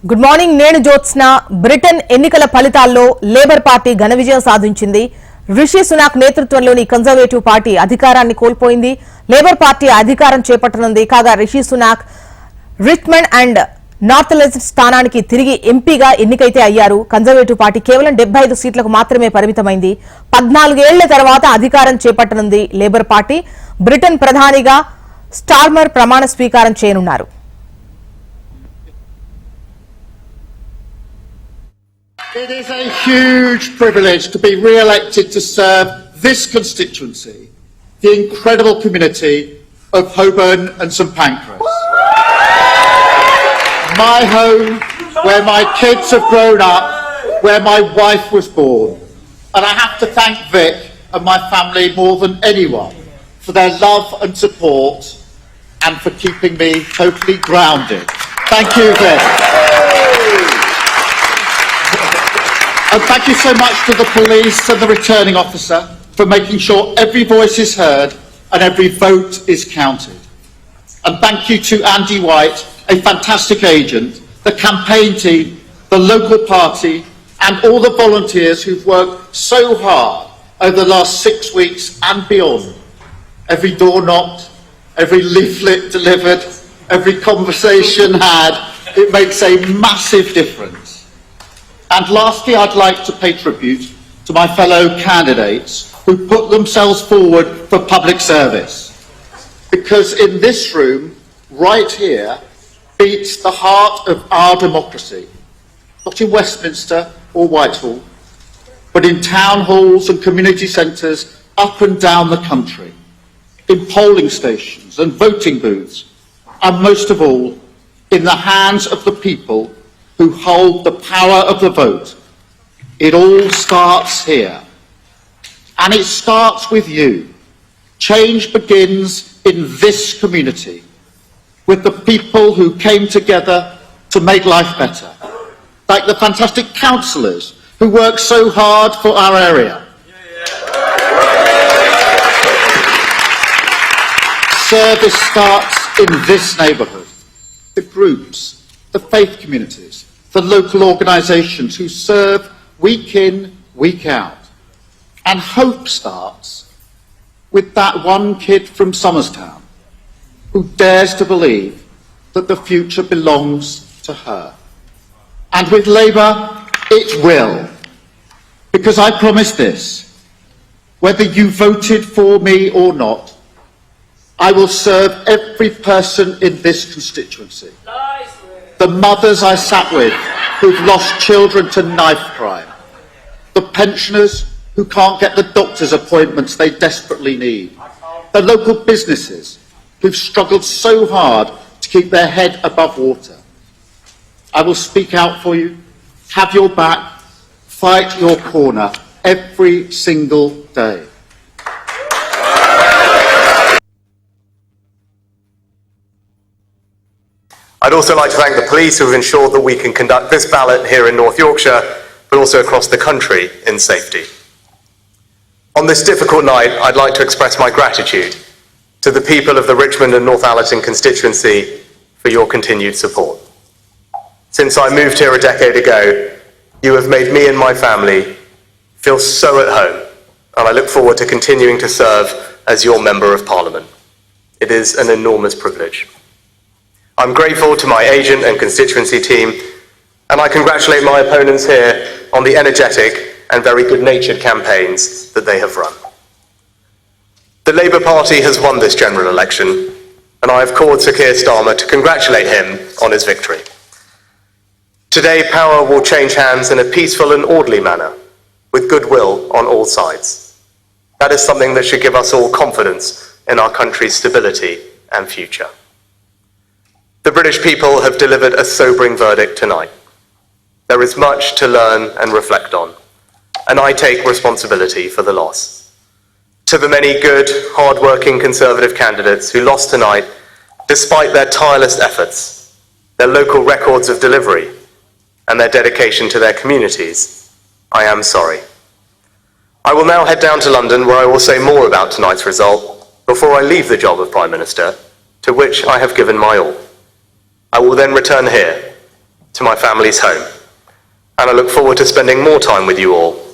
Good morning. నేను Jyotsna. Britain ఎన్నికల ఫలితాల్లో లేబర్ పార్టీ ఘన విజయం సాధించింది. రిషి సునాక్ నేతృత్వంలోని కన్జర్వేటివ్ పార్టీ అధికారాన్ని కోల్పోయింది. లేబర్ పార్టీ అధికారం చేపట్టనుంది. కాగా Rishi Sunak Richmond and north west స్థానానికి తిరిగి ఎంపీగా ఎన్నికైతే అయ్యారు. కన్జర్వేటివ్ పార్టీ కేవలం 75 సీట్లకు మాత్రమే పరిమితమైంది. 14 ఏళ్ల తర్వాత అధికారం చేపట్టనుంది లేబర్ పార్టీ. బ్రిటన్ ప్రధానిగా స్టార్మర్ ప్రమాణ స్వీకారం చేయనున్నారు. It is a huge privilege to be re-elected to serve this constituency, the incredible community of Holborn and St Pancras. My home, where my kids have grown up, where my wife was born. And I have to thank Vic and my family more than anyone for their love and support and for keeping me totally grounded. Thank you, Vic. And thank you so much to the police and the returning officer for making sure every voice is heard and every vote is counted. And thank you to Andy White, a fantastic agent, the campaign team, the local party, and all the volunteers who've worked so hard over the last 6 weeks and beyond. Every door knocked, every leaflet delivered, every conversation had, it makes a massive difference. And lastly, I'd like to pay tribute to my fellow candidates who put themselves forward for public service. Because in this room, right here, beats the heart of our democracy. Not in Westminster or Whitehall, but in town halls and community centres up and down the country, in polling stations and voting booths, and most of all, in the hands of the people who hold the power of the vote. It all starts here. And it starts with you. Change begins in this community, with the people who came together to make life better, like the fantastic councillors who work so hard for our area. Service starts in this neighbourhood. The groups, the faith communities, the local organisations who serve week in, week out. And hope starts with that one kid from Somerstown who dares to believe that the future belongs to her. And with Labour, it will. Because I promise this, whether you voted for me or not, I will serve every person in this constituency. The mothers I sat with who've lost children to knife crime. The pensioners who can't get the doctor's appointments they desperately need. The local businesses who've struggled so hard to keep their head above water. I will speak out for you, have your back, fight your corner every single day. I'd also like to thank the police who have ensured that we can conduct this ballot here in North Yorkshire, but also across the country in safety. On this difficult night, I'd like to express my gratitude to the people of the Richmond and Northallerton constituency for your continued support. Since I moved here a decade ago, you have made me and my family feel so at home, and I look forward to continuing to serve as your Member of Parliament. It is an enormous privilege. I'm grateful to my agent and constituency team, and I congratulate my opponents here on the energetic and very good-natured campaigns that they have run. The Labour Party has won this general election, and I have called Sir Keir Starmer to congratulate him on his victory. Today, power will change hands in a peaceful and orderly manner, with goodwill on all sides. That is something that should give us all confidence in our country's stability and future. The British people have delivered a sobering verdict tonight. There is much to learn and reflect on, and I take responsibility for the loss. To the many good, hard-working Conservative candidates who lost tonight, despite their tireless efforts, their local records of delivery, and their dedication to their communities, I am sorry. I will now head down to London, where I will say more about tonight's result before I leave the job of Prime Minister, to which I have given my all. I will then return here to my family's home, and I look forward to spending more time with you all